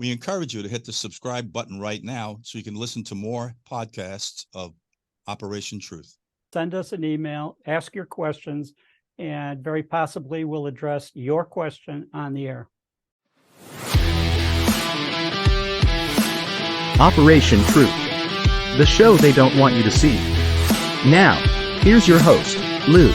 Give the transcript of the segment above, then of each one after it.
We encourage you to hit the subscribe button right now so you can listen to more podcasts of Operation Truth. Send us an email, ask your questions, and very possibly we'll address your question on the air. Operation Truth, the show they don't want you to see. Now, here's your host, Lou.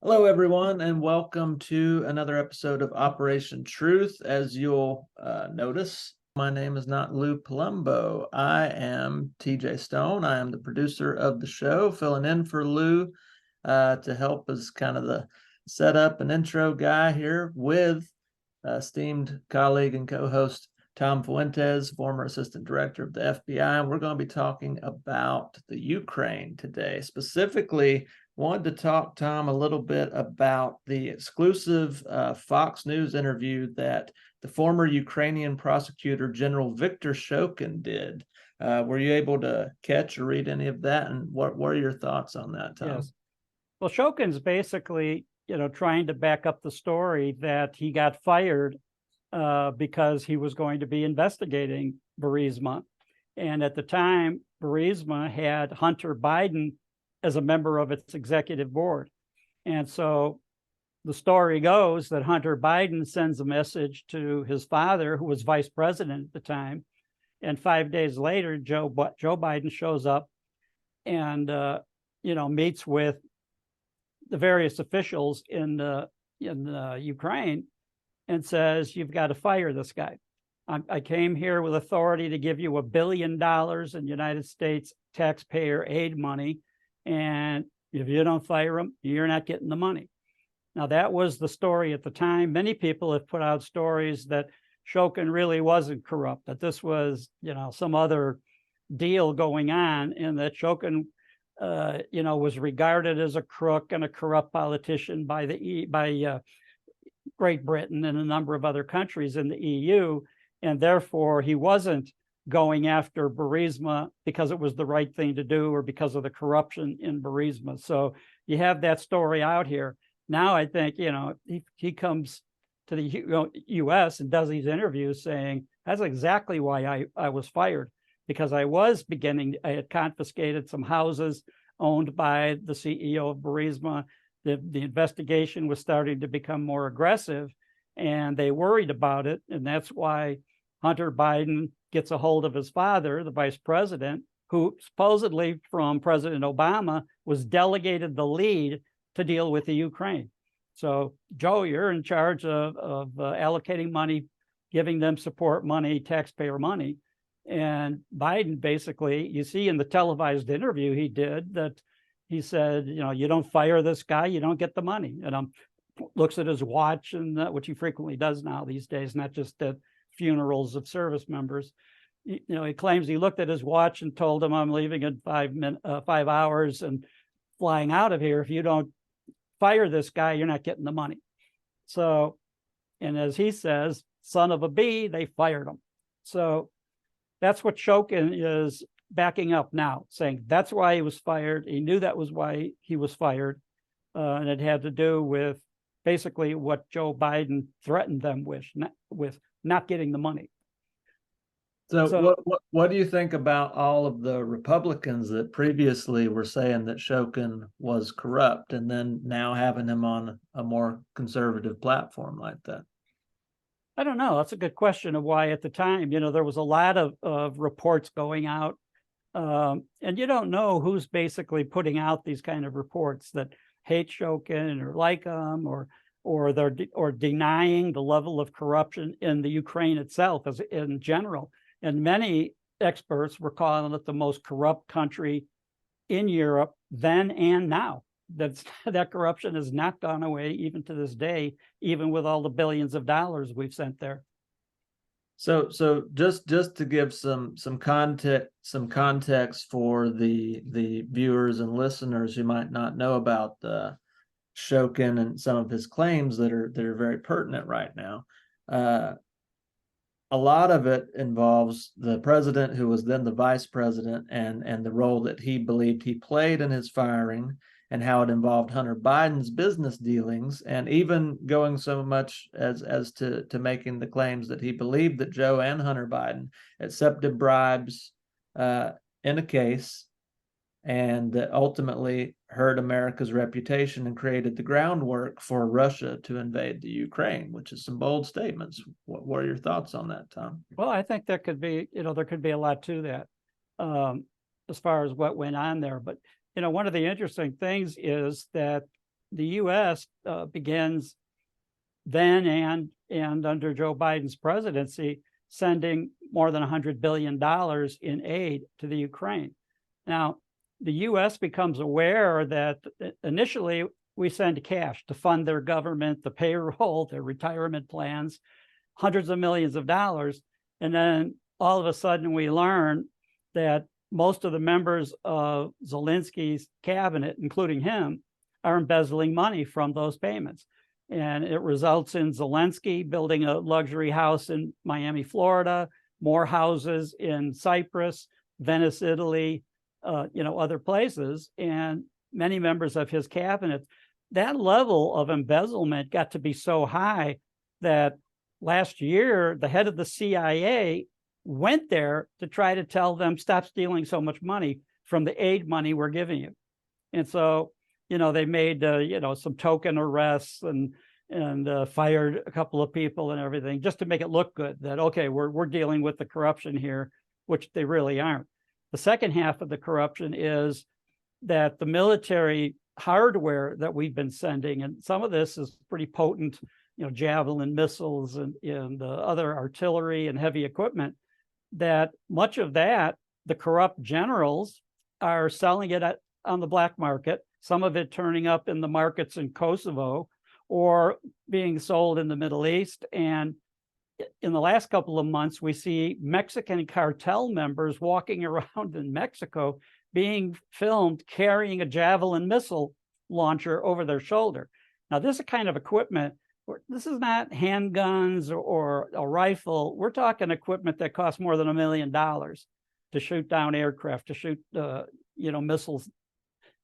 Hello, everyone, and welcome to another episode of Operation Truth. As you'll notice, my name is not Lou Palumbo. I am TJ Stone. I am the producer of the show, filling in for Lou to help as kind of the setup and intro guy here with esteemed colleague and co-host Tom Fuentes, former assistant director of the FBI. And we're going to be talking about the Ukraine today. Specifically, wanted to talk, Tom, a little bit about the exclusive Fox News interview that the former Ukrainian prosecutor General Viktor Shokin did. Were you able to catch or read any of that? And what are your thoughts on that, Tom? Yes. Well, Shokin's basically, trying to back up the story that he got fired because he was going to be investigating Burisma. And at the time, Burisma had Hunter Biden as a member of its executive board. And so the story goes that Hunter Biden sends a message to his father, who was vice president at the time. And 5 days later, Joe Biden shows up and, meets with the various officials in Ukraine and says, you've got to fire this guy. I came here with authority to give you $1 billion in United States taxpayer aid money. And if you don't fire him, you're not getting the money. Now, that was the story at the time. Many people have put out stories that Shokin really wasn't corrupt, that this was, some other deal going on, and that Shokin, was regarded as a crook and a corrupt politician by Great Britain and a number of other countries in the EU, and therefore he wasn't going after Burisma because it was the right thing to do or because of the corruption in Burisma. So you have that story out here. Now I think, he comes to the U.S. and does these interviews saying, that's exactly why I was fired, because I had confiscated some houses owned by the CEO of Burisma. The investigation was starting to become more aggressive, and they worried about it. And that's why Hunter Biden gets a hold of his father, the vice president, who supposedly from President Obama was delegated the lead to deal with the Ukraine. So, Joe, you're in charge of allocating money, giving them support money, taxpayer money. And Biden basically, you see in the televised interview he did, that he said, you don't fire this guy, you don't get the money. And looks at his watch, and which he frequently does now these days, not just at funerals of service members. He claims he looked at his watch and told him, I'm leaving in 5 hours and flying out of here. If you don't fire this guy, you're not getting the money. So, and as he says, son of a bee, they fired him. So that's what Shokin is backing up now, saying that's why he was fired. He knew that was why he was fired. And it had to do with basically what Joe Biden threatened them with not getting the money. So what do you think about all of the Republicans that previously were saying that Shokin was corrupt, and then now having him on a more conservative platform like that? I don't know. That's a good question of why at the time, there was a lot of reports going out. And you don't know who's basically putting out these kind of reports that hate Shokin or like him, or denying the level of corruption in the Ukraine itself as in general. And many experts were calling it the most corrupt country in Europe then and now. That corruption has not gone away even to this day, even with all the billions of dollars we've sent there. So just to give some context for the viewers and listeners who might not know about the Shokin and some of his claims that are very pertinent right now. A lot of it involves the president, who was then the vice president, and the role that he believed he played in his firing, and how it involved Hunter Biden's business dealings, and even going so much as to making the claims that he believed that Joe and Hunter Biden accepted bribes in a case, and that ultimately hurt America's reputation and created the groundwork for Russia to invade the Ukraine, which is some bold statements. What are your thoughts on that, Tom? Well, I think there could be a lot to that as far as what went on there. But, one of the interesting things is that the U.S. begins then and under Joe Biden's presidency sending more than $100 billion in aid to the Ukraine. Now, the U.S. becomes aware that initially we send cash to fund their government, the payroll, their retirement plans, hundreds of millions of dollars. And then all of a sudden we learn that most of the members of Zelensky's cabinet, including him, are embezzling money from those payments. And it results in Zelensky building a luxury house in Miami, Florida, more houses in Cyprus, Venice, Italy, other places, and many members of his cabinet. That level of embezzlement got to be so high that last year, the head of the CIA went there to try to tell them, stop stealing so much money from the aid money we're giving you. And so, they made, some token arrests and fired a couple of people and everything just to make it look good that, okay, we're dealing with the corruption here, which they really aren't. The second half of the corruption is that the military hardware that we've been sending, and some of this is pretty potent, Javelin missiles and other artillery and heavy equipment, that much of that, the corrupt generals are selling it on the black market, some of it turning up in the markets in Kosovo or being sold in the Middle East. And in the last couple of months, we see Mexican cartel members walking around in Mexico being filmed carrying a Javelin missile launcher over their shoulder. Now, this is kind of equipment. This is not handguns or a rifle. We're talking equipment that costs more than $1 million to shoot down aircraft, to shoot, missiles.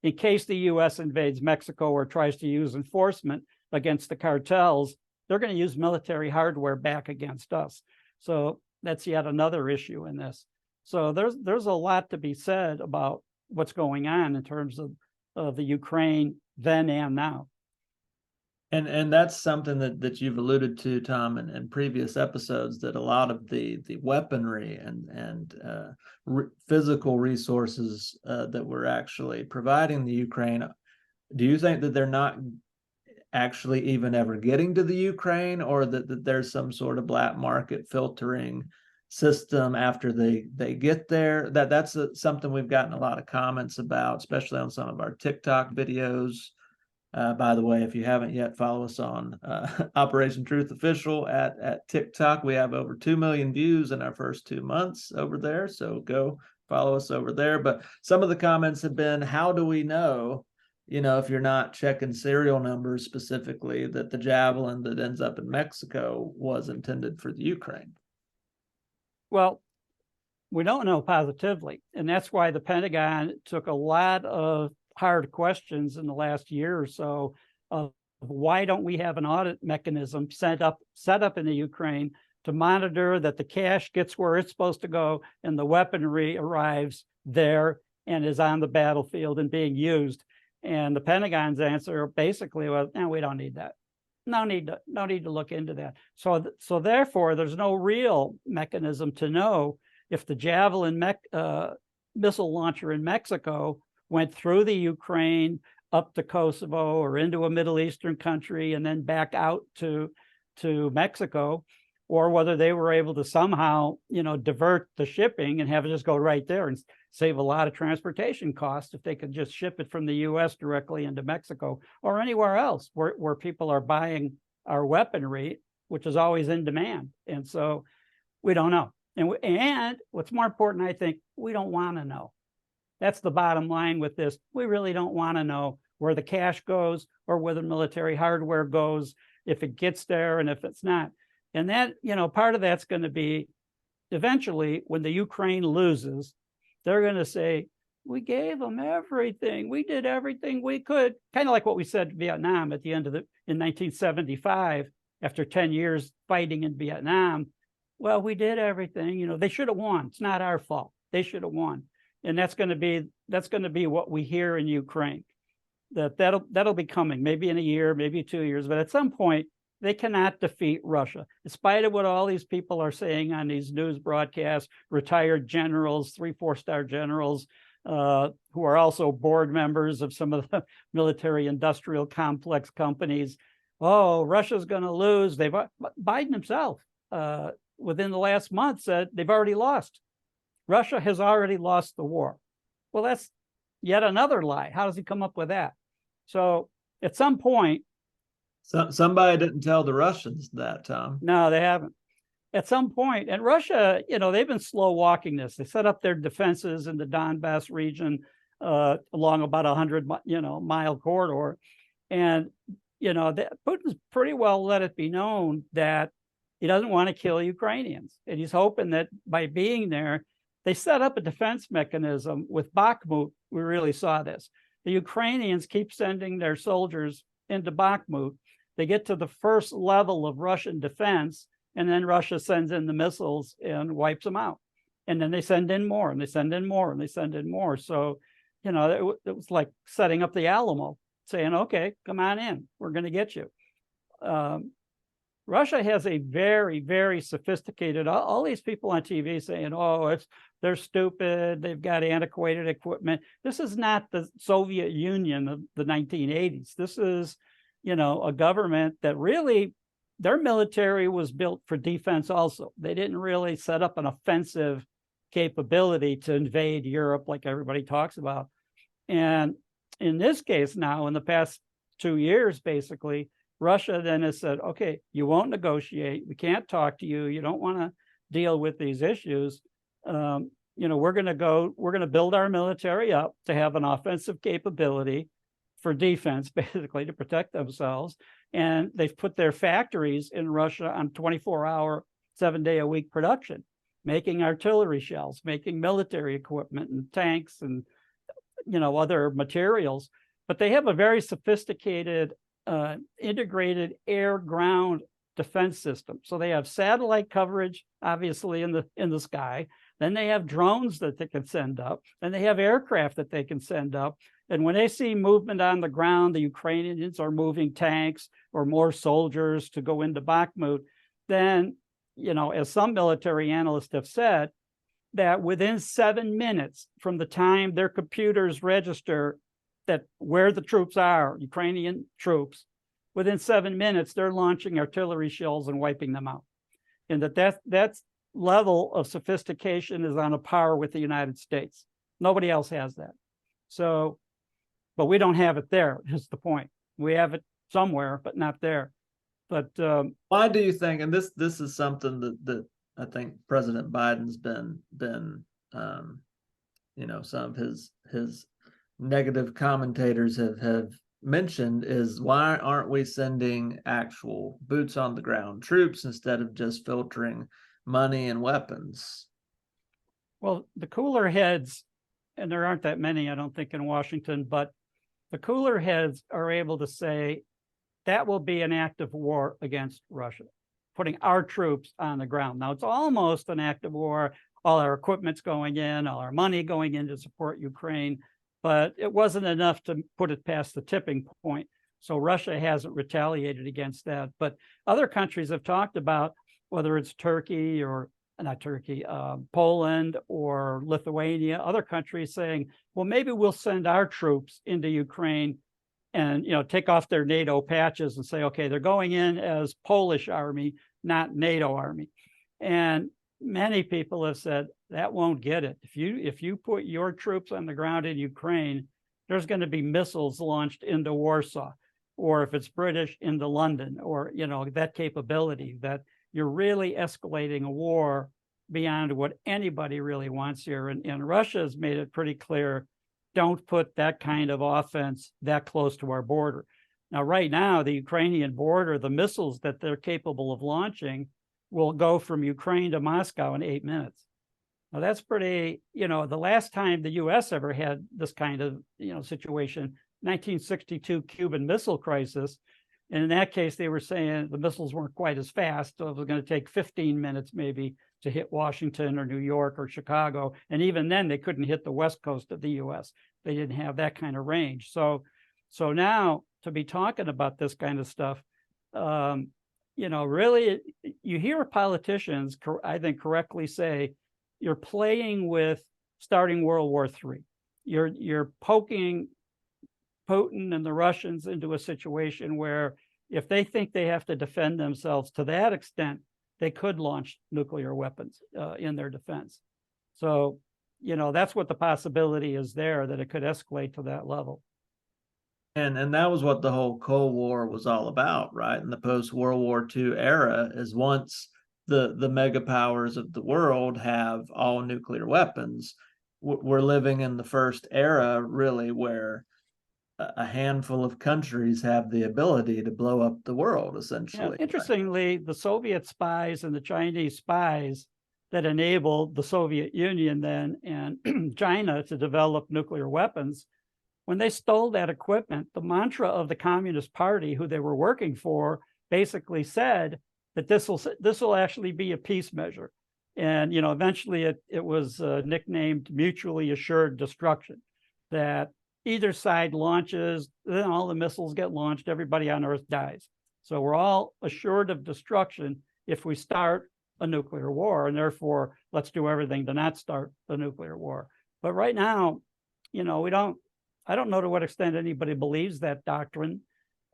In case the U.S. invades Mexico or tries to use enforcement against the cartels, they're going to use military hardware back against us. So that's yet another issue in this. So there's a lot to be said about what's going on in terms of the Ukraine then and now. And that's something that you've alluded to, Tom, in previous episodes, that a lot of the weaponry and physical resources that we're actually providing the Ukraine, do you think that they're not actually even ever getting to the Ukraine, or that there's some sort of black market filtering system after they get there? That's something we've gotten a lot of comments about, especially on some of our TikTok videos. By the way, if you haven't yet, follow us on Operation Truth Official at TikTok. We have over 2 million views in our first 2 months over there, so go follow us over there. But some of the comments have been, how do we know, if you're not checking serial numbers specifically, that the Javelin that ends up in Mexico was intended for the Ukraine? Well, we don't know positively, and that's why the Pentagon took a lot of hard questions in the last year or so of why don't we have an audit mechanism set up in the Ukraine to monitor that the cash gets where it's supposed to go and the weaponry arrives there and is on the battlefield and being used. And the Pentagon's answer basically was, no, we don't need that. No need to look into that. So therefore, there's no real mechanism to know if the Javelin missile launcher in Mexico went through the Ukraine up to Kosovo or into a Middle Eastern country and then back out to Mexico, or whether they were able to somehow, divert the shipping and have it just go right there and save a lot of transportation costs if they could just ship it from the U.S. directly into Mexico or anywhere else where people are buying our weaponry, which is always in demand. And so we don't know. And what's more important, I think, we don't want to know. That's the bottom line with this. We really don't want to know where the cash goes or where the military hardware goes, if it gets there and if it's not. And that, part of that's going to be eventually when the Ukraine loses, they're going to say, We gave them everything. We did everything we could. Kind of like what we said in Vietnam at the end of in 1975, after 10 years fighting in Vietnam. Well, we did everything. You know, they should have won. It's not our fault. They should have won. And that's going to be what we hear in Ukraine. That'll be coming, maybe in a year, maybe 2 years, but at some point they cannot defeat Russia, in spite of what all these people are saying on these news broadcasts. Retired generals, 3-4-star generals, who are also board members of some of the military industrial complex companies. Oh, Russia's going to lose. Biden himself, within the last month, said they've already lost. Russia has already lost the war. Well, that's yet another lie. How does he come up with that? So at some point, somebody didn't tell the Russians that, Tom. No, they haven't. At some point, and Russia, they've been slow walking this. They set up their defenses in the Donbass region along about 100-mile corridor, and Putin's pretty well let it be known that he doesn't want to kill Ukrainians, and he's hoping that by being there, they set up a defense mechanism with Bakhmut. We really saw this. The Ukrainians keep sending their soldiers into Bakhmut. They get to the first level of Russian defense, and then Russia sends in the missiles and wipes them out. And then they send in more, and they send in more, and they send in more. So, it was like setting up the Alamo, saying, okay, come on in. We're going to get you. Russia has a very, very sophisticated, all these people on TV saying, oh, they're stupid. They've got antiquated equipment. This is not the Soviet Union of the 1980s. This is, a government that really, their military was built for defense also. They didn't really set up an offensive capability to invade Europe like everybody talks about. And in this case now, in the past 2 years, basically, Russia then has said, okay, you won't negotiate. We can't talk to you. You don't want to deal with these issues. We're going to build our military up to have an offensive capability for defense, basically, to protect themselves. And they've put their factories in Russia on 24-hour, 7-day-a-week production, making artillery shells, making military equipment and tanks and, other materials. But they have a very sophisticated integrated air-ground defense system. So they have satellite coverage, obviously, in the sky. Then they have drones that they can send up. Then they have aircraft that they can send up. And when they see movement on the ground, the Ukrainians are moving tanks or more soldiers to go into Bakhmut, then, as some military analysts have said, that within 7 minutes from the time their computers register that where the troops are, Ukrainian troops, within 7 minutes, they're launching artillery shells and wiping them out. And that level of sophistication is on a par with the United States. Nobody else has that. So, but we don't have it there, is the point. We have it somewhere, but not there. But why do you think, and this is something that I think President Biden's been some of his negative commentators have mentioned, is why aren't we sending actual boots on the ground troops instead of just filtering money and weapons? Well, the cooler heads, and there aren't that many, I don't think, in Washington, but the cooler heads are able to say that will be an act of war against Russia, putting our troops on the ground. Now, it's almost an act of war. All our equipment's going in, all our money going in to support Ukraine, but it wasn't enough to put it past the tipping point. So Russia hasn't retaliated against that. But other countries have talked about, whether it's Turkey or not Turkey, Poland or Lithuania, other countries saying, well, maybe we'll send our troops into Ukraine and, take off their NATO patches and say, okay, they're going in as Polish army, not NATO army. And many people have said that won't get it. If you put your troops on the ground in Ukraine, there's going to be missiles launched into Warsaw, or if it's British, into London, or, that capability that you're really escalating a war beyond what anybody really wants here. And Russia has made it pretty clear, don't put that kind of offense that close to our border. Now, right now, the Ukrainian border, the missiles that they're capable of launching will go from Ukraine to Moscow in 8 minutes. Now that's pretty, the last time the US ever had this kind of, situation, 1962 Cuban Missile Crisis. And in that case, they were saying the missiles weren't quite as fast. So it was going to take 15 minutes maybe to hit Washington or New York or Chicago. And even then they couldn't hit the West Coast of the US. They didn't have that kind of range. So now to be talking about this kind of stuff, really, you hear politicians, I think, correctly say, you're playing with starting World War III. You're poking Putin and the Russians into a situation where if they think they have to defend themselves to that extent, they could launch nuclear weapons in their defense. So, that's what the possibility is there, that it could escalate to that level. And that was what the whole Cold War was all about, right? In the post-World War II era, is once the mega powers of the world have all nuclear weapons, we're living in the first era, really, where a handful of countries have the ability to blow up the world, essentially. Yeah, interestingly, the Soviet spies and the Chinese spies that enabled the Soviet Union then and China to develop nuclear weapons, when they stole that equipment, the mantra of the Communist Party, who they were working for, basically said that this will actually be a peace measure. And eventually it was nicknamed mutually assured destruction, that either side launches, then all the missiles get launched, everybody on Earth dies. So we're all assured of destruction if we start a nuclear war, and therefore let's do everything to not start a nuclear war. But right now, I don't know to what extent anybody believes that doctrine.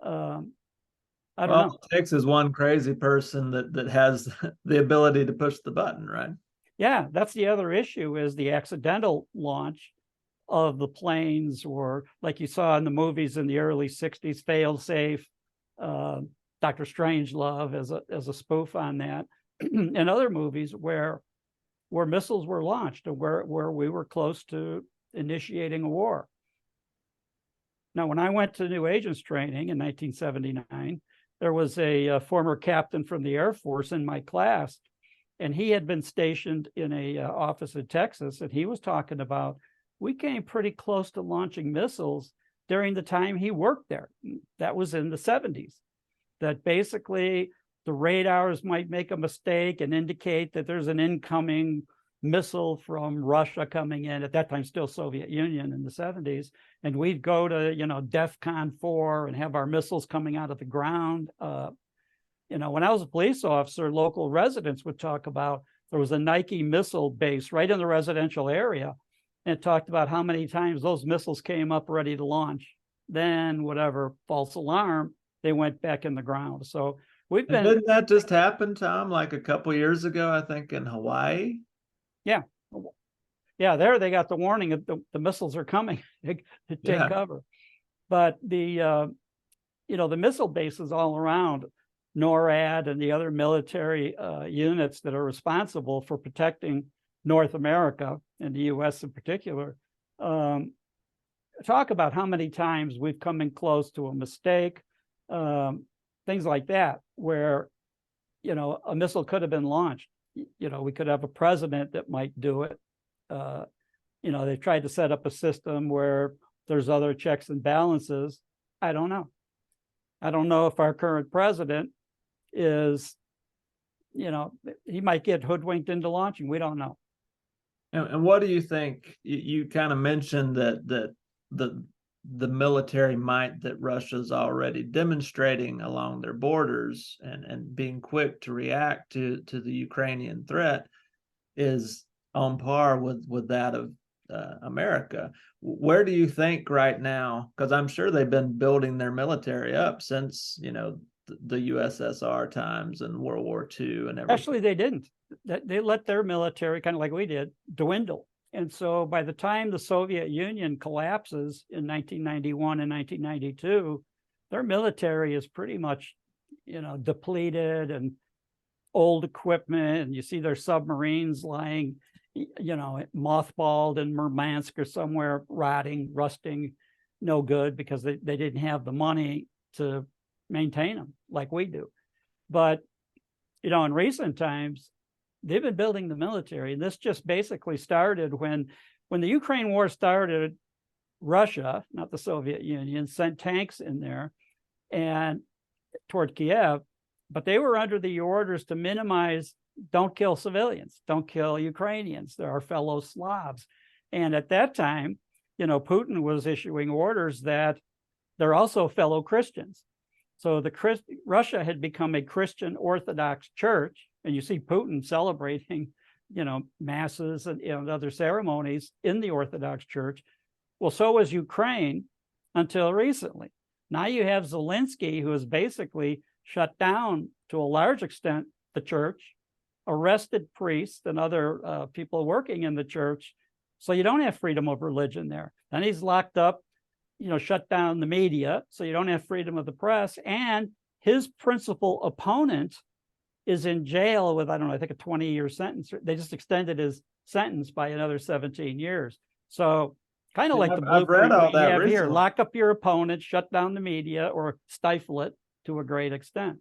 I don't know. All it takes is one crazy person that has the ability to push the button, right? Yeah, that's the other issue, is the accidental launch of the planes, or like you saw in the movies in the early 60s, Failsafe, Dr. Strangelove as a spoof on that, and other movies where missiles were launched and where we were close to initiating a war. Now, when I went to New Agents Training in 1979, there was a former captain from the Air Force in my class, and he had been stationed in a office in Texas, and he was talking about, we came pretty close to launching missiles during the time he worked there. That was in the 70s, that basically the radars might make a mistake and indicate that there's an incoming missile from Russia coming in, at that time still Soviet Union in the 70s, and we'd go to DEFCON 4 and have our missiles coming out of the ground. When I was a police officer, local residents would talk about, there was a Nike missile base right in the residential area, and it talked about how many times those missiles came up ready to launch. Then whatever, false alarm, they went back in the ground. So we've been. Didn't that just happen, Tom, like a couple years ago, I think, in Hawaii? Yeah, there they got the warning that the missiles are coming to take cover. But the missile bases all around, NORAD and the other military units that are responsible for protecting North America and the U.S. in particular, talk about how many times we've come in close to a mistake, things like that, where a missile could have been launched. We could have a president that might do it. They tried to set up a system where there's other checks and balances. I don't know. I don't know if our current president is, he might get hoodwinked into launching. We don't know. And what do you think? You kind of mentioned that the military might that Russia's already demonstrating along their borders and being quick to react to the Ukrainian threat is on par with that of America. Where do you think right now, because I'm sure they've been building their military up since the USSR times and World War II and everything. Actually, they didn't. They let their military, kind of like we did, dwindle. And so by the time the Soviet Union collapses in 1991 and 1992, their military is pretty much, depleted and old equipment. And you see their submarines lying, mothballed in Murmansk or somewhere, rotting, rusting, no good, because they didn't have the money to maintain them like we do. But, in recent times, they've been building the military. And this just basically started when the Ukraine war started. Russia, not the Soviet Union, sent tanks in there and toward Kiev, but they were under the orders to minimize, don't kill civilians, don't kill Ukrainians, they're our fellow Slavs. And at that time, Putin was issuing orders that they're also fellow Christians. So Russia had become a Christian Orthodox church, and you see Putin celebrating, masses and other ceremonies in the Orthodox church. Well, so was Ukraine until recently. Now you have Zelensky, who has basically shut down, to a large extent, the church, arrested priests and other people working in the church. So you don't have freedom of religion there. Then he's locked up, shut down the media, so you don't have freedom of the press. And his principal opponent is in jail with, I don't know, I think a 20-year sentence. They just extended his sentence by another 17 years. So kind of like the blueprint we have here: lock up your opponent, shut down the media, or stifle it to a great extent.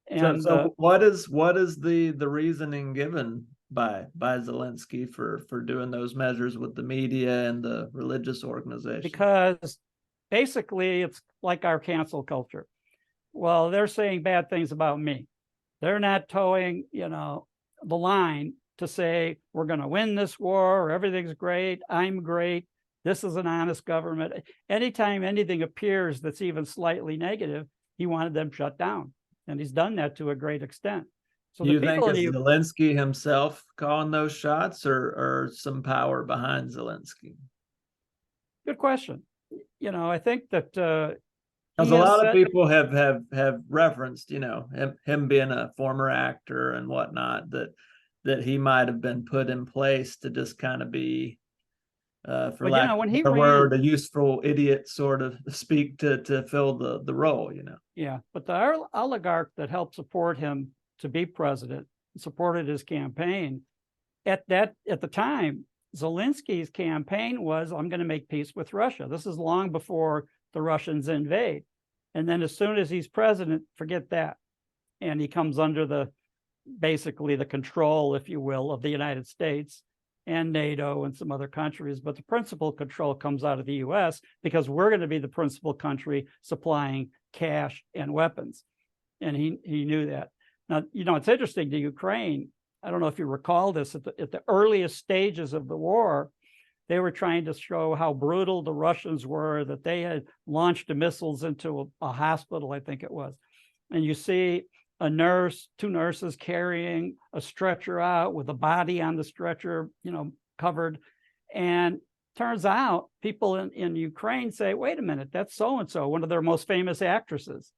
And so what is the reasoning given by Zelensky for doing those measures with the media and the religious organizations? Because basically it's like our cancel culture. Well, they're saying bad things about me. They're not towing, the line to say we're going to win this war, or everything's great, I'm great, this is an honest government. Anytime anything appears that's even slightly negative, he wanted them shut down. And he's done that to a great extent. So do you think it's Zelensky himself calling those shots, or some power behind Zelensky? Good question. I think that because a lot of people have referenced, him being a former actor and whatnot, that he might have been put in place to just kind of be, for lack of a word, a useful idiot, sort of speak, to fill the role, Yeah, but the oligarch that helped support him to be president, supported his campaign, at the time, Zelensky's campaign was, I'm going to make peace with Russia. This is long before the Russians invade. And then as soon as he's president, forget that. And he comes under basically the control, if you will, of the United States and NATO and some other countries. But the principal control comes out of the US, because we're going to be the principal country supplying cash and weapons. And he knew that. Now, it's interesting to Ukraine. I don't know if you recall this, at the earliest stages of the war, they were trying to show how brutal the Russians were, that they had launched missiles into a hospital, I think it was. And you see two nurses carrying a stretcher out with a body on the stretcher, covered. And turns out people in Ukraine say, wait a minute, that's so-and-so, one of their most famous actresses.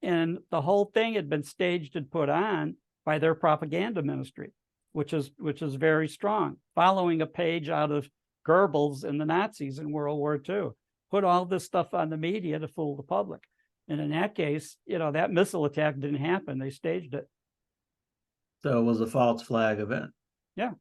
And the whole thing had been staged and put on by their propaganda ministry, which is very strong, following a page out of Goebbels and the Nazis in World War II. Put all this stuff on the media to fool the public. And in that case, that missile attack didn't happen. They staged it. So it was a false flag event. Yeah.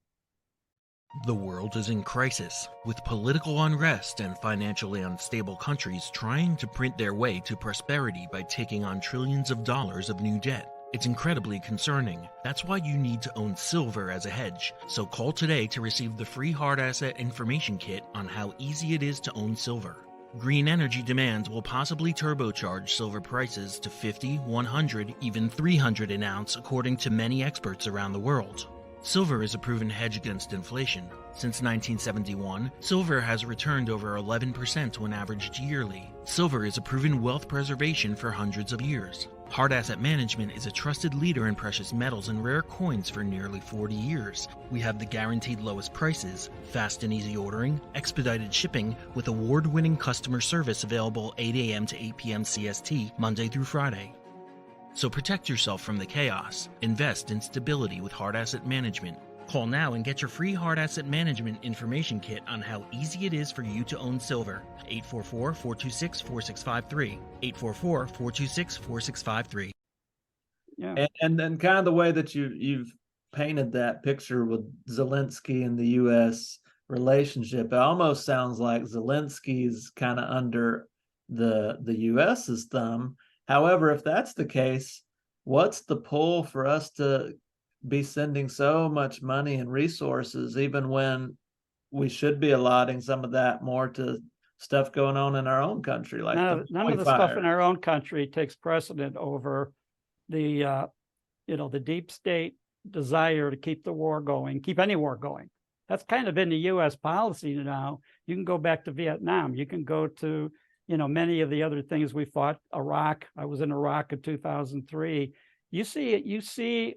The world is in crisis, with political unrest and financially unstable countries trying to print their way to prosperity by taking on trillions of dollars of new debt. It's incredibly concerning. That's why you need to own silver as a hedge. So call today to receive the free hard asset information kit on how easy it is to own silver. Green energy demands will possibly turbocharge silver prices to 50, 100, even 300 an ounce, according to many experts around the world. Silver is a proven hedge against inflation. Since 1971, silver has returned over 11% when averaged yearly. Silver is a proven wealth preservation for hundreds of years. Hard Asset Management is a trusted leader in precious metals and rare coins for nearly 40 years. We have the guaranteed lowest prices, fast and easy ordering, expedited shipping, with award-winning customer service available 8 a.m. to 8 p.m. CST, Monday through Friday. So protect yourself from the chaos. Invest in stability with Hard Asset Management. Call now and get your free Hard Asset Management information kit on how easy it is for you to own silver. 844-426-4653. 844-426-4653. Yeah. And then kind of the way that you've painted that picture with Zelensky and the U.S. relationship, it almost sounds like Zelensky's kind of under the U.S.'s thumb. However, if that's the case, what's the pull for us to be sending so much money and resources, even when we should be allotting some of that more to stuff going on in our own country, like none of the stuff in our own country takes precedent over the the deep state desire to keep the war going, keep any war going. That's kind of been the U.S. policy now. You can go back to Vietnam. You can go to, many of the other things we fought. Iraq. I was in Iraq in 2003. You see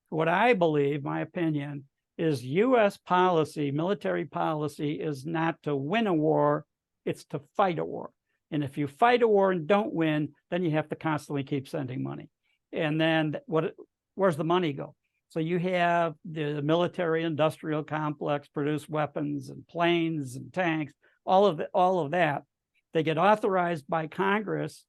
what I believe, my opinion, is U.S. policy, military policy, is not to win a war, it's to fight a war. And if you fight a war and don't win, then you have to constantly keep sending money. And then where's the money go? So you have the military industrial complex produce weapons and planes and tanks, all of that. They get authorized by Congress.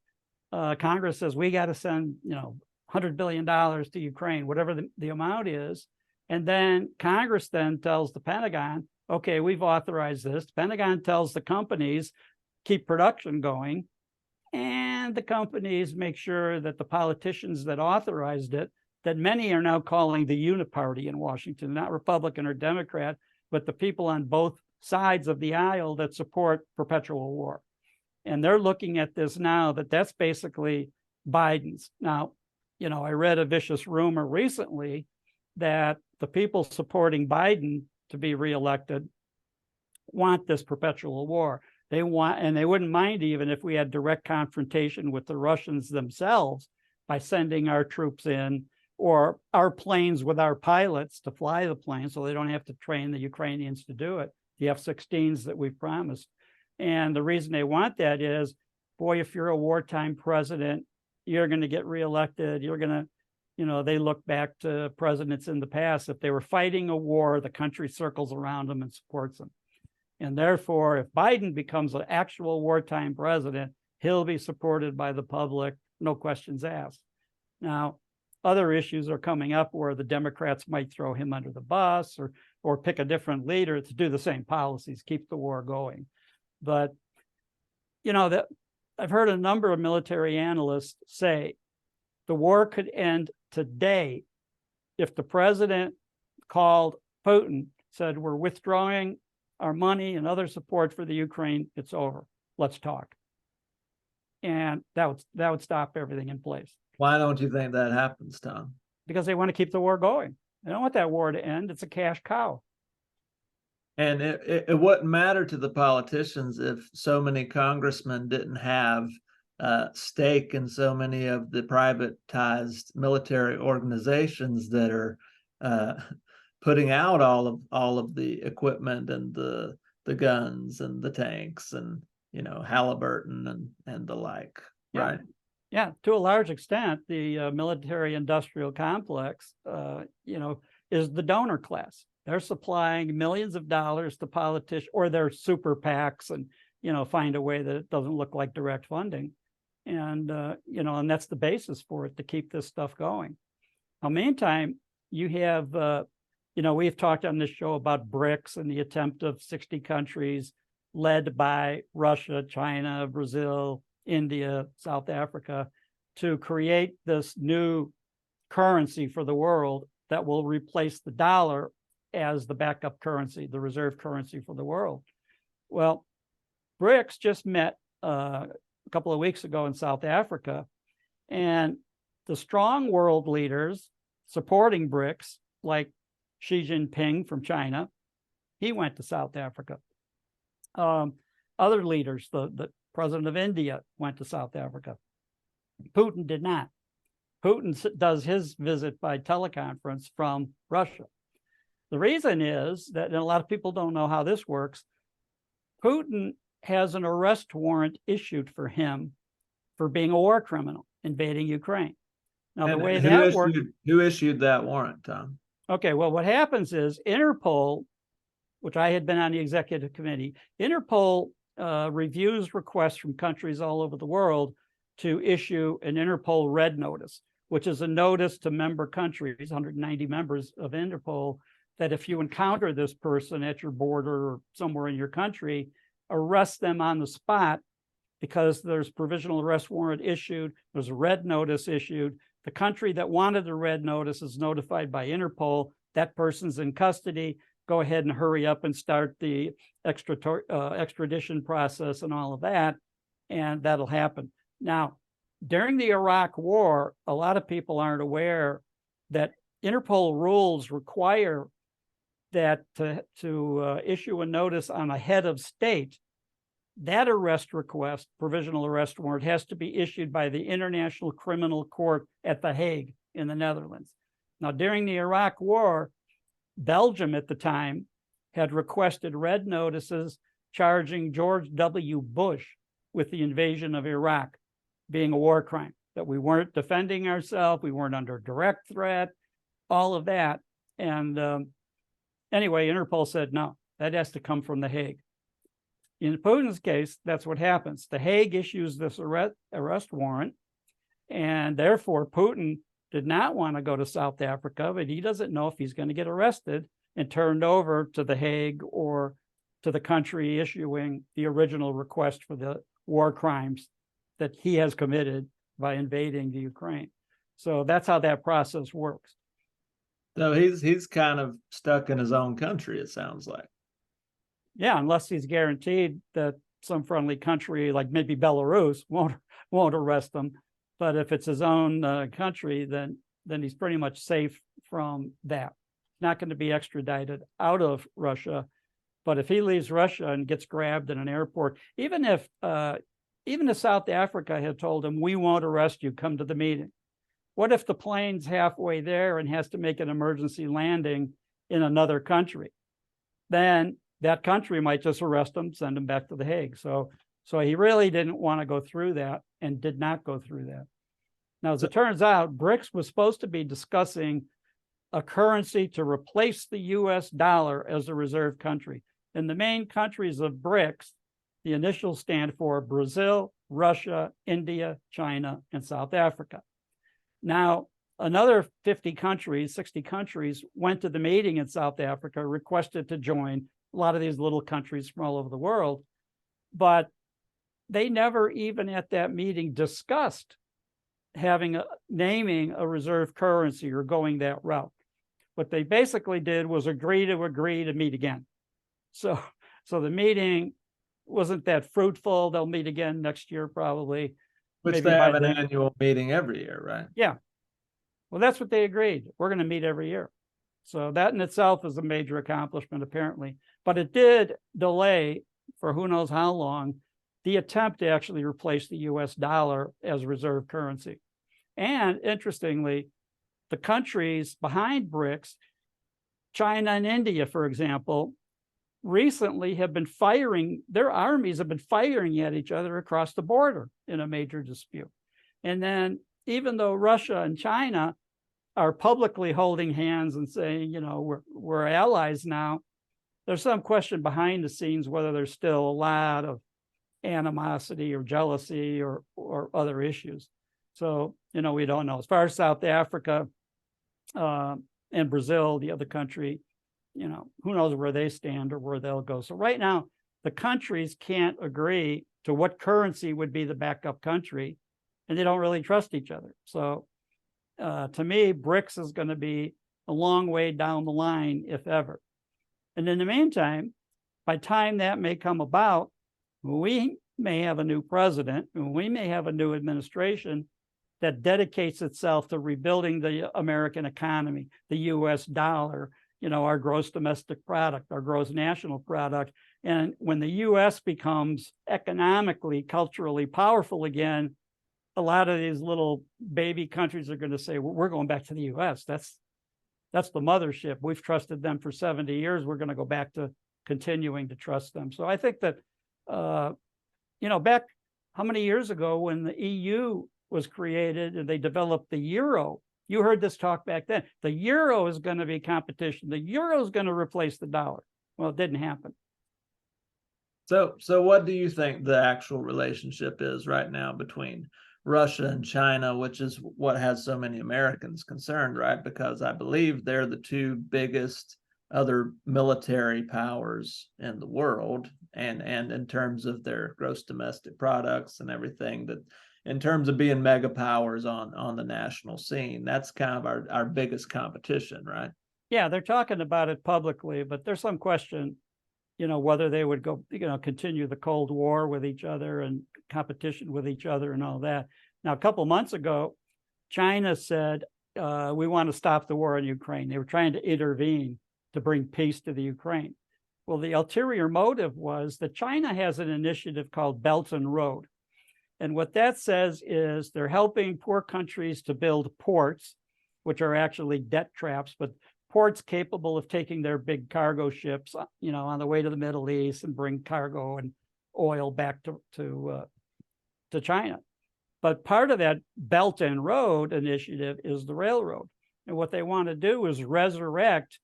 Congress says we got to send, $100 billion to Ukraine, whatever the amount is. And then Congress then tells the Pentagon, okay, we've authorized this. The Pentagon tells the companies, keep production going. And the companies make sure that the politicians that authorized it, that many are now calling the uniparty in Washington, not Republican or Democrat, but the people on both sides of the aisle that support perpetual war. And they're looking at this now that's basically Biden's. Now, I read a vicious rumor recently that the people supporting Biden to be reelected want this perpetual war. They want, and they wouldn't mind even if we had direct confrontation with the Russians themselves by sending our troops in, or our planes with our pilots to fly the planes so they don't have to train the Ukrainians to do it, the F-16s that we've promised. And the reason they want that is, boy, if you're a wartime president, you're going to get reelected. You're going to, they look back to presidents in the past. If they were fighting a war, the country circles around them and supports them. And therefore, if Biden becomes an actual wartime president, he'll be supported by the public, no questions asked. Now, other issues are coming up where the Democrats might throw him under the bus or pick a different leader to do the same policies, keep the war going. But, that I've heard a number of military analysts say the war could end today if the president called Putin, said, we're withdrawing our money and other support for the Ukraine, it's over. Let's talk. And that would stop everything in place. Why don't you think that happens, Tom? Because they want to keep the war going. They don't want that war to end. It's a cash cow. And it wouldn't matter to the politicians if so many congressmen didn't have stake in so many of the privatized military organizations that are putting out all of the equipment and the guns and the tanks and Halliburton and the like, right? Yeah, to a large extent, the military industrial complex, is the donor class. They're supplying millions of dollars to politicians or their super PACs and, find a way that it doesn't look like direct funding. And, and that's the basis for it to keep this stuff going. Now, meantime, you have, we've talked on this show about BRICS and the attempt of 60 countries led by Russia, China, Brazil, India, South Africa, to create this new currency for the world that will replace the dollar as the backup currency, the reserve currency for the world. Well, BRICS just met a couple of weeks ago in South Africa, and the strong world leaders supporting BRICS, like Xi Jinping from China, he went to South Africa. Other leaders, the president of India went to South Africa. Putin did not. Putin does his visit by teleconference from Russia. The reason is that, and a lot of people don't know how this works, Putin has an arrest warrant issued for him for being a war criminal, invading Ukraine. Now, the way that works... Who issued that warrant, Tom? Okay, well, what happens is Interpol, which I had been on the executive committee, Interpol reviews requests from countries all over the world to issue an Interpol red notice, which is a notice to member countries, 190 members of Interpol, that if you encounter this person at your border or somewhere in your country, arrest them on the spot because there's provisional arrest warrant issued, there's a red notice issued, The country that wanted the red notice is notified by Interpol. That person's in custody. Go ahead and hurry up and start the extradition process and all of that, and that'll happen. Now, during the Iraq War, a lot of people aren't aware that Interpol rules require that to issue a notice on a head of state, that arrest request, provisional arrest warrant, has to be issued by the International Criminal Court at The Hague in the Netherlands. Now, during the Iraq War, Belgium at the time had requested red notices charging George W. Bush with the invasion of Iraq being a war crime, that we weren't defending ourselves, we weren't under direct threat, all of that. And anyway, Interpol said, no, that has to come from The Hague. In Putin's case, that's what happens. The Hague issues this arrest warrant, and therefore Putin did not want to go to South Africa, but he doesn't know if he's going to get arrested and turned over to The Hague or to the country issuing the original request for the war crimes that he has committed by invading the Ukraine. So that's how that process works. So he's kind of stuck in his own country, it sounds like. Yeah, unless he's guaranteed that some friendly country, like maybe Belarus, won't arrest him. But if it's his own country, then he's pretty much safe from that. Not going to be extradited out of Russia. But if he leaves Russia and gets grabbed in an airport, even if South Africa had told him, we won't arrest you, come to the meeting. What if the plane's halfway there and has to make an emergency landing in another country? Then that country might just arrest him, send him back to The Hague. So he really didn't want to go through that and did not go through that. Now, as it turns out, BRICS was supposed to be discussing a currency to replace the US dollar as a reserve country. And the main countries of BRICS, the initials stand for Brazil, Russia, India, China, and South Africa. Now, another 50 countries, 60 countries went to the meeting in South Africa, requested to join, a lot of these little countries from all over the world, but they never even at that meeting discussed naming a reserve currency or going that route. What they basically did was agree to meet again. So the meeting wasn't that fruitful. They'll meet again next year, probably. Which Maybe they have an then. annual meeting every year, right? Yeah. Well, that's what they agreed. We're going to meet every year. So that in itself is a major accomplishment, apparently. But it did delay, for who knows how long, the attempt to actually replace the US dollar as reserve currency. And interestingly, the countries behind BRICS, China and India, for example, recently have been firing, their armies have been firing at each other across the border in a major dispute. And then even though Russia and China are publicly holding hands and saying, we're allies now, there's some question behind the scenes whether there's still a lot of animosity or jealousy or other issues. So, we don't know. As far as South Africa and Brazil, the other country, who knows where they stand or where they'll go. So right now, the countries can't agree to what currency would be the backup country, and they don't really trust each other. So to me, BRICS is going to be a long way down the line, if ever. And in the meantime, by the time that may come about, we may have a new president, and we may have a new administration that dedicates itself to rebuilding the American economy, the US dollar, our gross domestic product, our gross national product. And when the US becomes economically, culturally powerful again, a lot of these little baby countries are going to say, we're going back to the US. That's the mothership. We've trusted them for 70 years. We're going to go back to continuing to trust them. So I think that, back how many years ago when the EU was created and they developed the euro, you heard this talk back then. The euro is going to be competition. The euro is going to replace the dollar. Well, it didn't happen. So what do you think the actual relationship is right now between Russia and China, which is what has so many Americans concerned, right? Because I believe they're the two biggest other military powers in the world, and in terms of their gross domestic products and everything, that in terms of being mega powers on the national scene. That's kind of our biggest competition, right? Yeah, they're talking about it publicly, but there's some question, whether they would go, continue the Cold War with each other and competition with each other and all that. Now, a couple months ago, China said, we want to stop the war in Ukraine. They were trying to intervene to bring peace to the Ukraine. Well, the ulterior motive was that China has an initiative called Belt and Road. And what that says is they're helping poor countries to build ports, which are actually debt traps, but ports capable of taking their big cargo ships, on the way to the Middle East and bring cargo and oil back to China. But part of that Belt and Road initiative is the railroad. And what they want to do is resurrect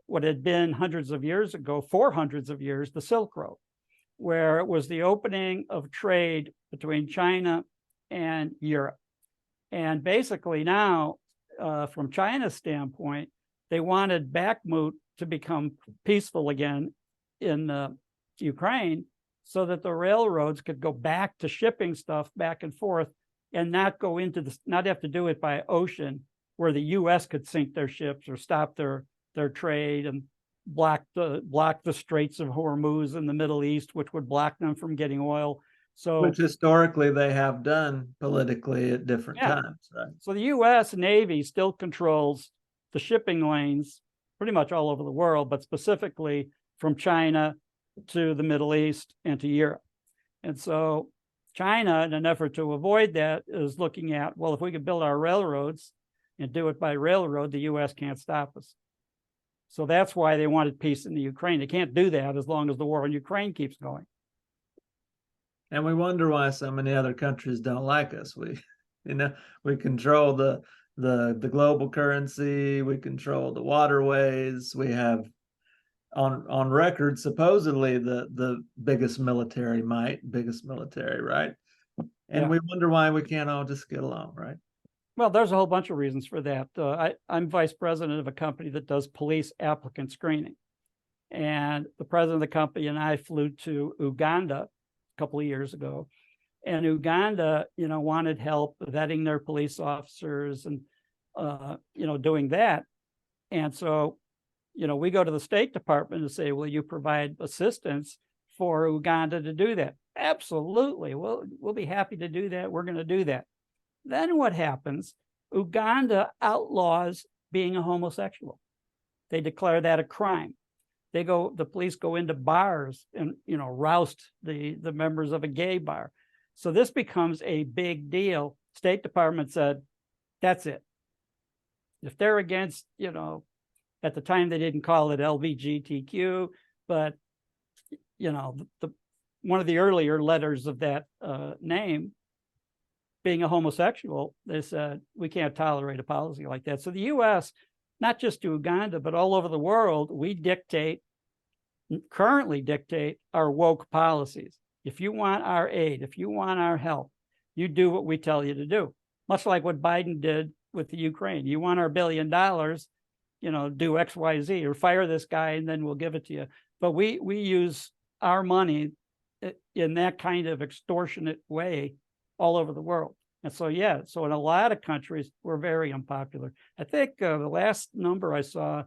what had been hundreds of years ago, for hundreds of years, the Silk Road, where it was the opening of trade between China and Europe. And basically now, from China's standpoint, they wanted Bakhmut to become peaceful again in Ukraine so that the railroads could go back to shipping stuff back and forth and not have to do it by ocean where the U.S. could sink their ships or stop their trade and block the Straits of Hormuz in the Middle East, which would block them from getting oil. So, which historically they have done politically at different times, right? So the U.S. Navy still controls the shipping lanes pretty much all over the world, but specifically from China to the Middle East and to Europe. And so China, in an effort to avoid that, is looking at, well, if we could build our railroads and do it by railroad, the U.S. can't stop us. So that's why they wanted peace in the Ukraine. They can't do that as long as the war in Ukraine keeps going. And we wonder why so many other countries don't like us. We control the global currency. We control the waterways. We have on record supposedly the biggest military might, right? And we wonder why we can't all just get along, right? Well, there's a whole bunch of reasons for that. I'm vice president of a company that does police applicant screening. And the president of the company and I flew to Uganda a couple of years ago. And Uganda, wanted help vetting their police officers and, doing that. And so, we go to the State Department and say, will you provide assistance for Uganda to do that? Absolutely. We'll be happy to do that. We're going to do that. Then what happens? Uganda outlaws being a homosexual. They declare that a crime. The police go into bars and, roust the members of a gay bar. So this becomes a big deal. State Department said, that's it. If they're against, at the time they didn't call it LGBTQ, but, one of the earlier letters of that name, being a homosexual, they said, we can't tolerate a policy like that. So the U.S., not just to Uganda, but all over the world, we currently dictate our woke policies. If you want our aid, if you want our help, you do what we tell you to do. Much like what Biden did with the Ukraine. You want our $1 billion, do X, Y, Z, or fire this guy and then we'll give it to you. But we use our money in that kind of extortionate way all over the world. And so, so in a lot of countries, we're very unpopular. I think the last number I saw,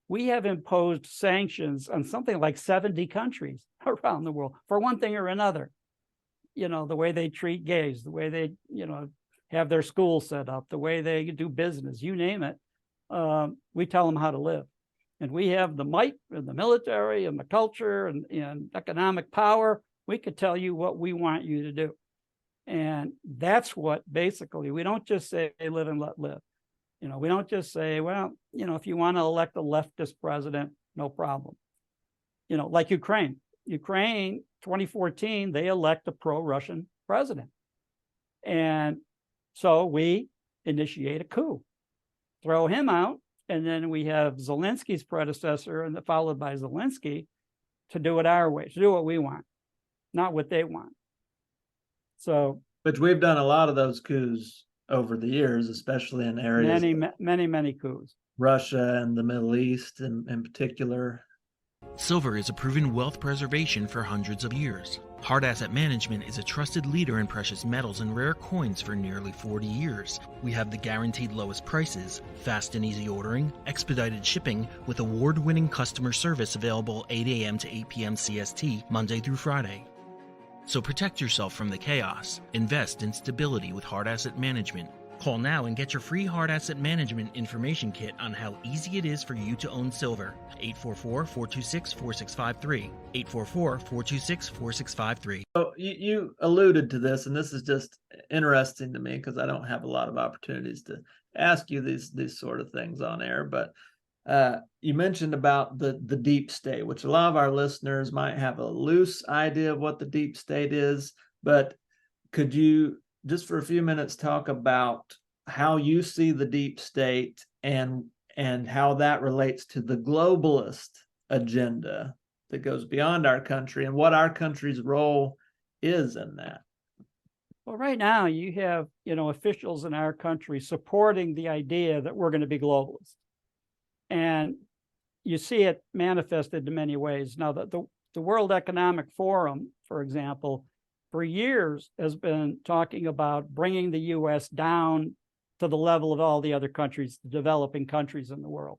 we have imposed sanctions on something like 70 countries around the world for one thing or another. The way they treat gays, the way they, have their schools set up, the way they do business, you name it. We tell them how to live. And we have the might and the military and the culture and economic power. We could tell you what we want you to do. And that's what basically, we don't just say live and let live. We don't just say, well, if you want to elect a leftist president, no problem. Like Ukraine. Ukraine, 2014, they elect a pro-Russian president. And so we initiate a coup, throw him out, and then we have Zelensky's predecessor, and followed by Zelensky, to do it our way, to do what we want, not what they want. So, but we've done a lot of those coups over the years, especially in areas many coups. Russia and the Middle East in particular. Silver is a proven wealth preservation for hundreds of years. Hard Asset Management is a trusted leader in precious metals and rare coins for nearly 40 years. We have the guaranteed lowest prices, fast and easy ordering, expedited shipping, with award-winning customer service available 8 a.m. to 8 p.m. CST, Monday through Friday. So protect yourself from the chaos. Invest in stability with Hard Asset Management. Call now and get your free Hard Asset Management information kit on how easy it is for you to own silver. 844-426-4653. 844-426-4653. So you alluded to this, and this is just interesting to me because I don't have a lot of opportunities to ask you these sort of things on air. But you mentioned about the deep state, which a lot of our listeners might have a loose idea of what the deep state is. But could you just for a few minutes talk about how you see the deep state and how that relates to the globalist agenda that goes beyond our country and what our country's role is in that? Well, right now you have, officials in our country supporting the idea that we're going to be globalists. And you see it manifested in many ways. Now, the World Economic Forum, for example, for years has been talking about bringing the U.S. down to the level of all the other countries, the developing countries in the world.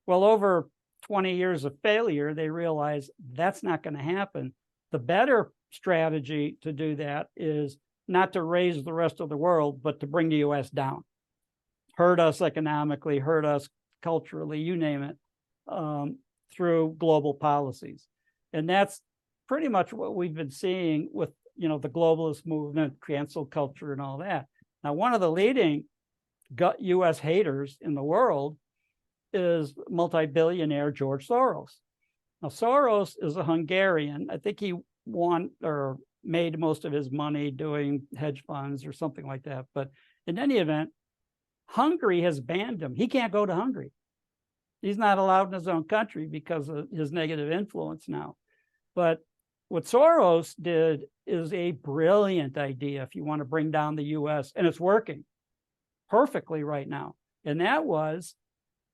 Well, over 20 years of failure, they realize that's not going to happen. The better strategy to do that is not to raise the rest of the world, but to bring the U.S. down. Hurt us economically, hurt us culturally, you name it, through global policies. And that's pretty much what we've been seeing with the globalist movement, cancel culture, and all that. Now, one of the leading U.S. haters in the world is multi-billionaire George Soros. Now, Soros is a Hungarian. I think he won or made most of his money doing hedge funds or something like that. But in any event, Hungary has banned him. He can't go to Hungary. He's not allowed in his own country because of his negative influence now. But what Soros did is a brilliant idea if you want to bring down the U.S., and it's working perfectly right now. And that was,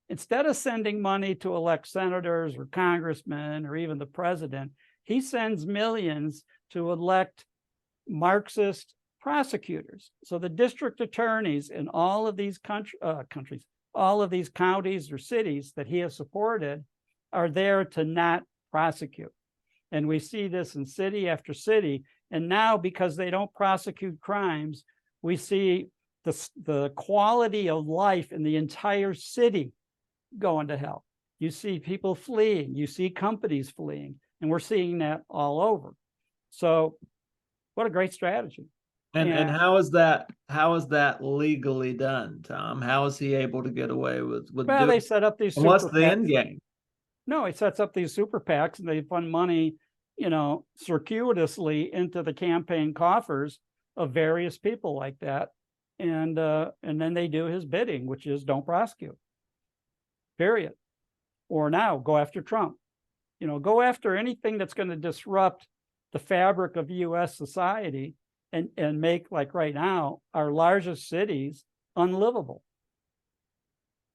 instead of sending money to elect senators or congressmen or even the president, he sends millions to elect Marxist prosecutors. So the district attorneys in all of these countries, all of these counties or cities that he has supported are there to not prosecute. And we see this in city after city. And now, because they don't prosecute crimes, we see the quality of life in the entire city going to hell. You see people fleeing, you see companies fleeing, and we're seeing that all over. So what a great strategy. And how is that legally done, Tom? How is he able to get away with well, they set up these and what's super the PACs. end game? No, he sets up these super PACs and they fund money, circuitously into the campaign coffers of various people like that. And then they do his bidding, which is don't prosecute, period. Or now go after Trump, go after anything that's going to disrupt the fabric of U.S. society and make, like right now, our largest cities unlivable.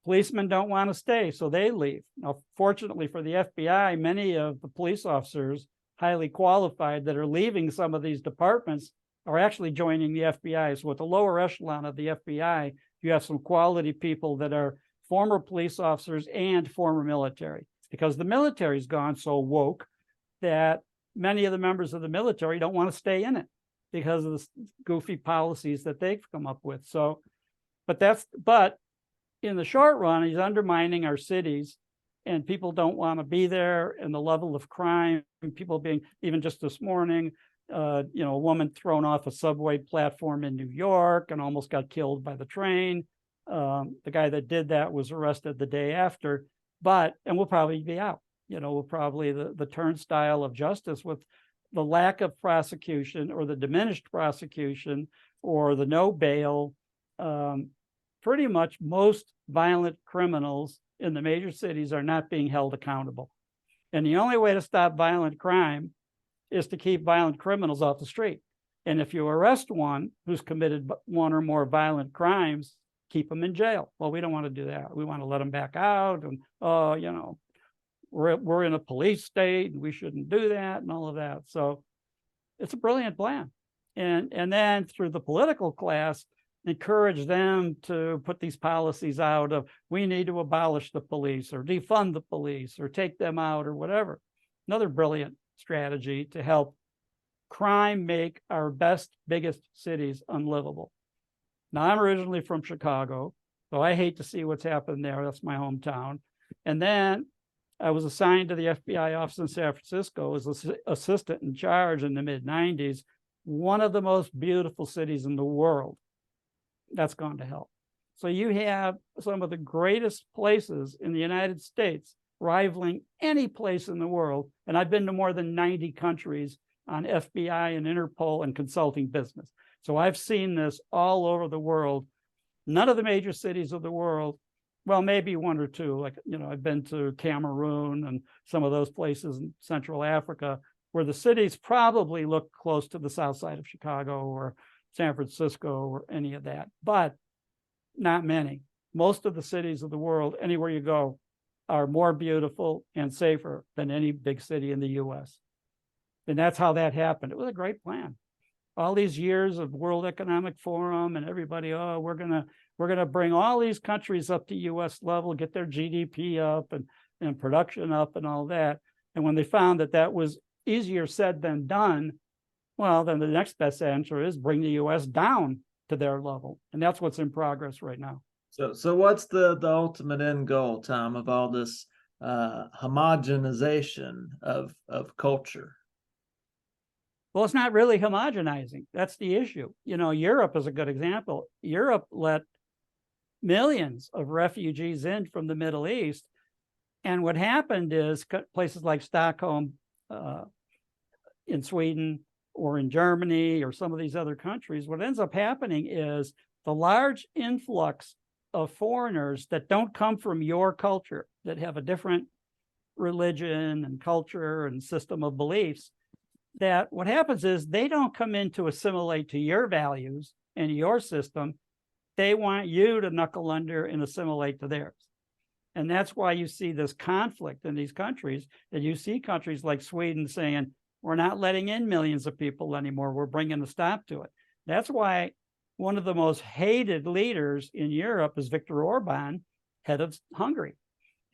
Policemen don't want to stay, so they leave. Now, fortunately for the FBI, many of the police officers, highly qualified, that are leaving some of these departments are actually joining the FBI. So at the lower echelon of the FBI, you have some quality people that are former police officers and former military, because the military's gone so woke that many of the members of the military don't want to stay in it because of the goofy policies that they've come up with. So, but in the short run, he's undermining our cities, and people don't want to be there. And the level of crime, people being, even just this morning, a woman thrown off a subway platform in New York and almost got killed by the train. The guy that did that was arrested the day after, and we'll probably be out. We'll probably the turnstile of justice with the lack of prosecution or the diminished prosecution or the no bail. Pretty much most violent criminals in the major cities are not being held accountable. And the only way to stop violent crime is to keep violent criminals off the street. And if you arrest one who's committed one or more violent crimes, keep them in jail. Well, we don't want to do that. We want to let them back out. And, we're in a police state and we shouldn't do that and all of that. So It's a brilliant plan. And then through the political class, encourage them to put these policies out of, we need to abolish the police or defund the police or take them out or whatever. Another brilliant strategy to help crime make our best, biggest cities unlivable. Now, I'm originally from Chicago, so I hate to see what's happened there. That's my hometown. And then I was assigned to the FBI office in San Francisco as assistant in charge in the mid-90s, one of the most beautiful cities in the world. That's gone to hell. So you have some of the greatest places in the United States rivaling any place in the world. And I've been to more than 90 countries on FBI and Interpol and consulting business. So I've seen this all over the world. None of the major cities of the world, well, maybe one or two, like, I've been to Cameroon and some of those places in Central Africa, where the cities probably look close to the south side of Chicago or San Francisco or any of that, but not many. Most of the cities of the world, anywhere you go, are more beautiful and safer than any big city in the US. And that's how that happened. It was a great plan. All these years of World Economic Forum and everybody, we're gonna bring all these countries up to US level, get their GDP up and production up and all that. And when they found that that was easier said than done, well, then the next best answer is bring the US down to their level. And that's what's in progress right now. So what's the ultimate end goal, Tom, of all this homogenization of culture? Well, it's not really homogenizing. That's the issue. Europe is a good example. Europe let millions of refugees in from the Middle East. And what happened is places like Stockholm in Sweden or in Germany or some of these other countries, what ends up happening is the large influx of foreigners that don't come from your culture, that have a different religion and culture and system of beliefs, that what happens is they don't come in to assimilate to your values and your system. They want you to knuckle under and assimilate to theirs. And that's why you see this conflict in these countries, and you see countries like Sweden saying, we're not letting in millions of people anymore. We're bringing a stop to it. That's why one of the most hated leaders in Europe is Viktor Orban, head of Hungary,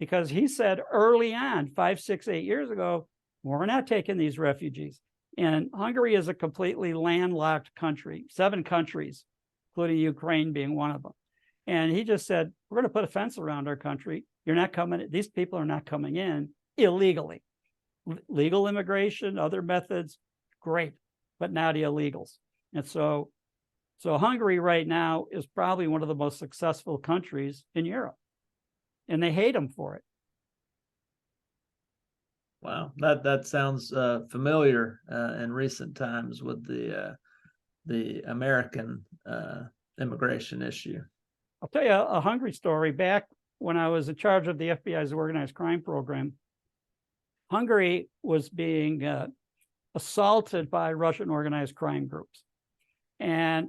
because he said early on, 5, 6, 8 years ago, we're not taking these refugees. And Hungary is a completely landlocked country, 7 countries, including Ukraine being one of them. And he just said, we're going to put a fence around our country. You're not coming. These people are not coming in illegally. Legal immigration, other methods, great, but not illegals. And so Hungary right now is probably one of the most successful countries in Europe, and they hate them for it. Wow, that sounds familiar in recent times with the American immigration issue. I'll tell you a Hungary story. Back when I was in charge of the FBI's organized crime program, Hungary was being assaulted by Russian organized crime groups. And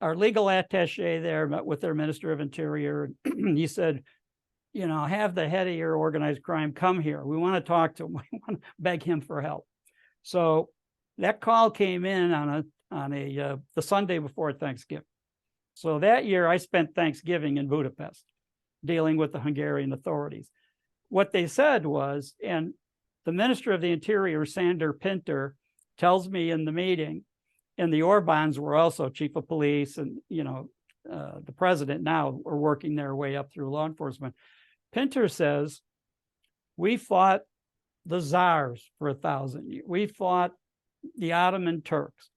our legal attaché there met with their Minister of Interior. And he said, have the head of your organized crime come here. We want to talk to him. We want to beg him for help. So that call came in on the Sunday before Thanksgiving. So that year I spent Thanksgiving in Budapest dealing with the Hungarian authorities. What they said was, and the Minister of the Interior, Sander Pinter, tells me in the meeting, and the Orbáns were also chief of police, and the president now are working their way up through law enforcement. Pinter says, we fought the czars for 1,000 years. We fought the Ottoman Turks.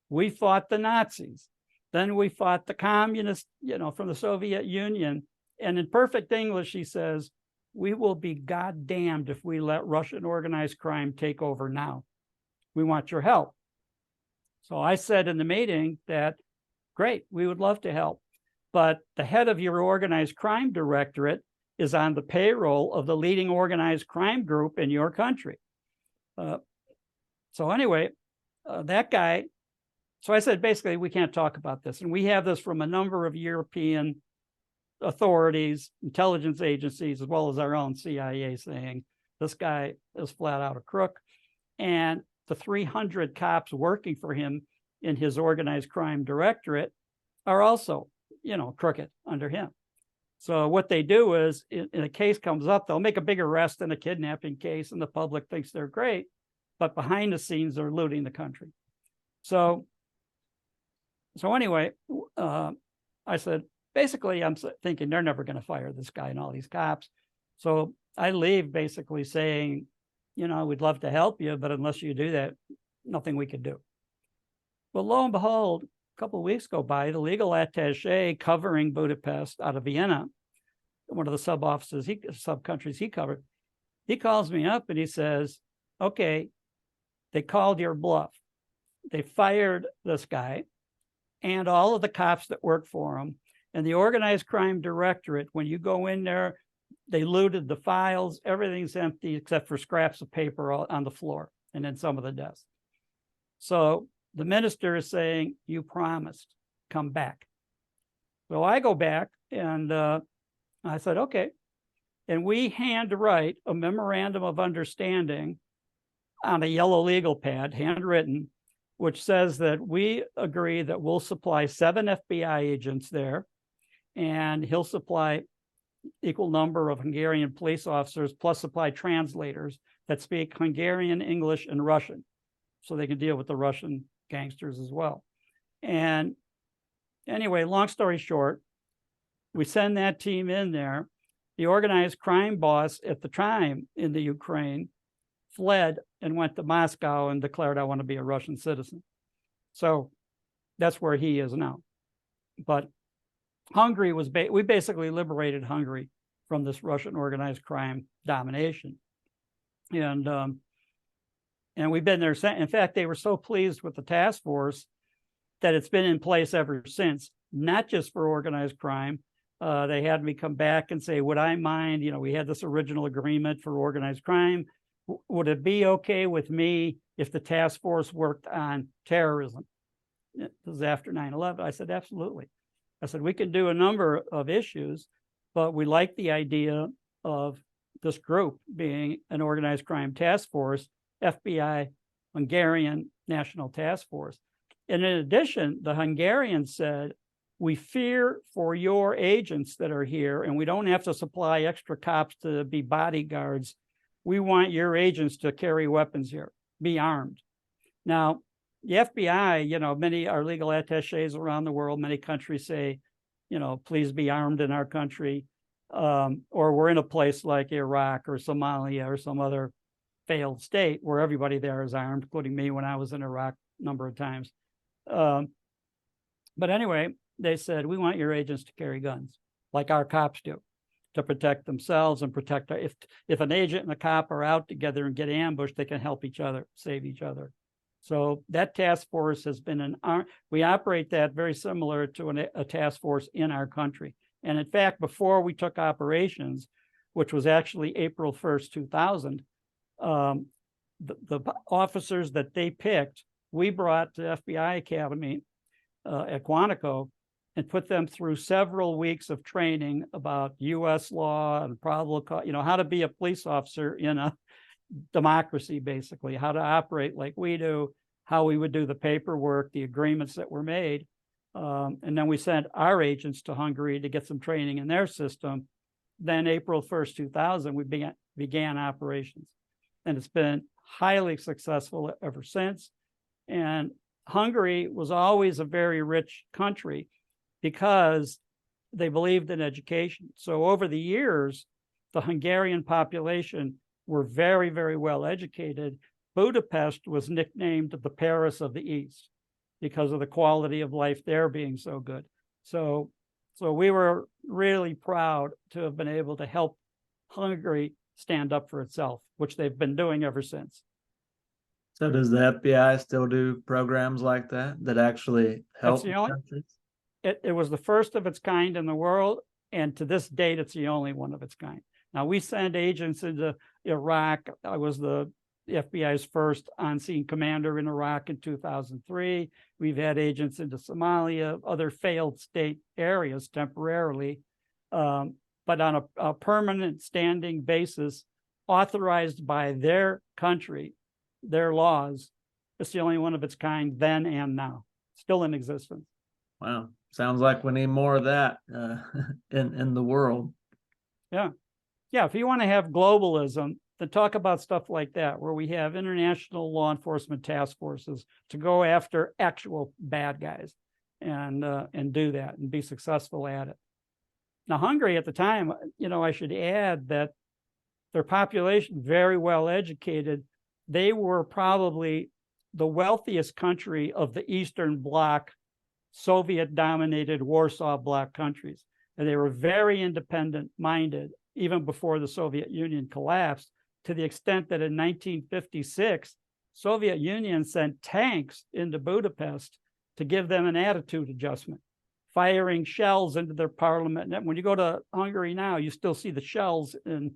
We fought the Nazis. Then we fought the communists, from the Soviet Union. And in perfect English, he says, we will be goddamned if we let Russian organized crime take over now. We want your help. So I said in the meeting that, great, we would love to help. But the head of your organized crime directorate is on the payroll of the leading organized crime group in your country. So anyway, that guy, so I said, basically, we can't talk about this. And we have this from a number of European authorities, intelligence agencies, as well as our own CIA, saying this guy is flat out a crook. And the 300 cops working for him in his organized crime directorate are also, crooked under him. So what they do is, in a case comes up, they'll make a big arrest in a kidnapping case, and the public thinks they're great, but behind the scenes, they're looting the country. So anyway, I said, basically, I'm thinking they're never going to fire this guy and all these cops. So I leave basically saying, we'd love to help you, but unless you do that, nothing we could do. Well, lo and behold, a couple of weeks go by, the legal attaché covering Budapest out of Vienna, one of the sub-countries he covered, he calls me up and he says, okay, they called your bluff. They fired this guy and all of the cops that work for him. And the organized crime directorate, when you go in there, they looted the files. Everything's empty except for scraps of paper on the floor and then some of the desks. So the minister is saying, you promised, come back. So I go back and I said, okay. And we handwrite a memorandum of understanding on a yellow legal pad, handwritten, which says that we agree that we'll supply 7 FBI agents there, and he'll supply equal number of Hungarian police officers, plus supply translators that speak Hungarian, English, and Russian, so they can deal with the Russian gangsters as well. And anyway, long story short, we send that team in there. The organized crime boss at the time in the Ukraine fled and went to Moscow and declared, I want to be a Russian citizen. So that's where he is now. But Hungary was, we basically liberated Hungary from this Russian organized crime domination. And we've been there. In fact, they were so pleased with the task force that it's been in place ever since, not just for organized crime. They had me come back and say, would I mind, we had this original agreement for organized crime. Would it be okay with me if the task force worked on terrorism? This was after 9/11. I said, absolutely. I said, we can do a number of issues, but we like the idea of this group being an organized crime task force, FBI, Hungarian National Task Force. And in addition, the Hungarians said, we fear for your agents that are here, and we don't have to supply extra cops to be bodyguards. We want your agents to carry weapons here, be armed. Now, the FBI, many our legal attachés around the world, many countries say, please be armed in our country. Or we're in a place like Iraq or Somalia or some other failed state where everybody there is armed, including me when I was in Iraq a number of times. But anyway, they said, we want your agents to carry guns like our cops do, to protect themselves and protect if an agent and a cop are out together and get ambushed, they can help each other, save each other. So that task force has been we operate that very similar to a task force in our country. And in fact, before we took operations, which was actually April 1st, 2000, the officers that they picked, we brought to FBI Academy at Quantico and put them through several weeks of training about U.S. law and probable cause, how to be a police officer in a democracy, basically, how to operate like we do, how we would do the paperwork, the agreements that were made. And then we sent our agents to Hungary to get some training in their system. Then April 1st, 2000, we began operations. And it's been highly successful ever since. And Hungary was always a very rich country because they believed in education. So over the years, the Hungarian population were very, very well educated. Budapest was nicknamed the Paris of the East because of the quality of life there being so good. So we were really proud to have been able to help Hungary stand up for itself, which they've been doing ever since. So does the FBI still do programs like that actually help countries? It was the first of its kind in the world, and to this date, it's the only one of its kind. Now, we send agents into Iraq. I was the FBI's first on-scene commander in Iraq in 2003. We've had agents into Somalia, other failed state areas temporarily, but on a permanent standing basis, authorized by their country, their laws, It's the only one of its kind then and now, still in existence. Wow. Sounds like we need more of that in the world. Yeah. Yeah. If you want to have globalism, then talk about stuff like that, where we have international law enforcement task forces to go after actual bad guys and do that and be successful at it. Now, Hungary at the time, I should add that their population, very well educated, they were probably the wealthiest country of the Eastern Bloc, Soviet-dominated Warsaw Bloc countries. And they were very independent minded, even before the Soviet Union collapsed, to the extent that in 1956, Soviet Union sent tanks into Budapest to give them an attitude adjustment, firing shells into their parliament. And when you go to Hungary now, you still see the shells in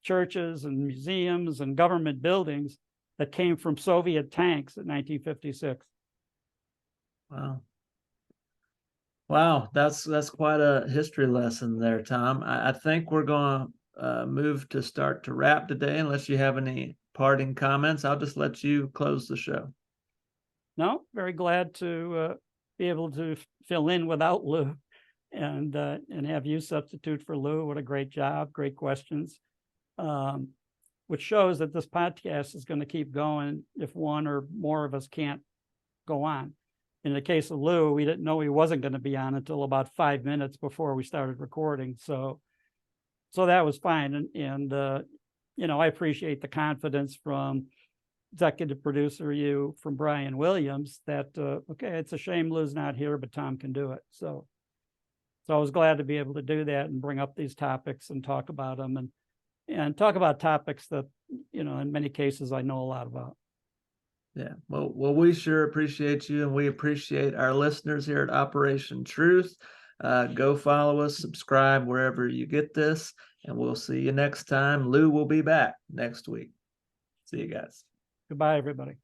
churches and museums and government buildings that came from Soviet tanks in 1956. Wow. Wow, that's quite a history lesson there, Tom. I think we're going to move to start to wrap today. Unless you have any parting comments, I'll just let you close the show. No, very glad to be able to fill in without Lou and have you substitute for Lou. What a great job, great questions, which shows that this podcast is going to keep going if one or more of us can't go on. In the case of Lou, we didn't know he wasn't going to be on until about 5 minutes before we started recording. So that was fine. And I appreciate the confidence from executive producer from Brian Williams that, okay, it's a shame Lou's not here, but Tom can do it. So I was glad to be able to do that and bring up these topics and talk about them and talk about topics that, in many cases I know a lot about. Yeah, well, we sure appreciate you, and we appreciate our listeners here at Operation Truth. Go follow us, subscribe wherever you get this, and we'll see you next time. Lou will be back next week. See you guys. Goodbye, everybody.